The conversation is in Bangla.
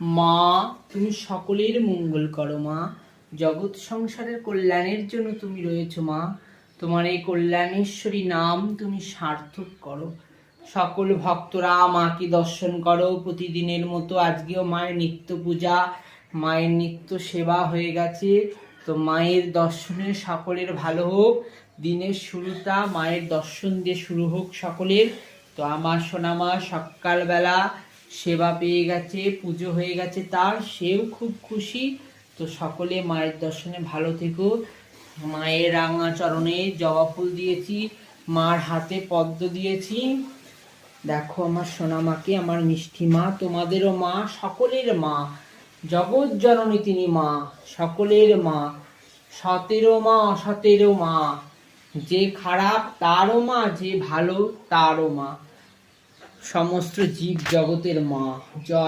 মা তুমি সকলের মঙ্গল করো মা, জগৎ সংসারের কল্যাণের জন্য তুমি রয়েছো মা। তোমার এই কল্যাণেশ্বরী নাম তুমি সার্থক করো। সকল ভক্তরা মাকে দর্শন করো প্রতিদিনের মতো। আজকেও মায়ের নিত্য পূজা, মায়ের নিত্য সেবা হয়ে গেছে। তো মায়ের দর্শনে সকলের ভালো হোক। দিনের শুরুটা মায়ের দর্শন দিয়ে শুরু হোক সকলের। তো আমার সোনামা সকালবেলা সেবা পেয়ে গেছে, পুজো হয়ে গেছে তার, সেও খুব খুশি। তো সকলে মায়ের দর্শনে ভালো থেকো। মায়ের রাঙা চরণে জবা ফুল দিয়েছি, মার হাতে পদ্ম দিয়েছি। দেখো আমার সোনামাকে, আমার মিষ্টি মা, তোমাদেরও মা, সকলের মা, জগৎ জননী তিনি মা, সকলের মা, সতেরো মা অসতেরো মা, যে খারাপ তারও মা, যে ভালো তারও মা, সমস্ত জীব জগতের মা। জয়।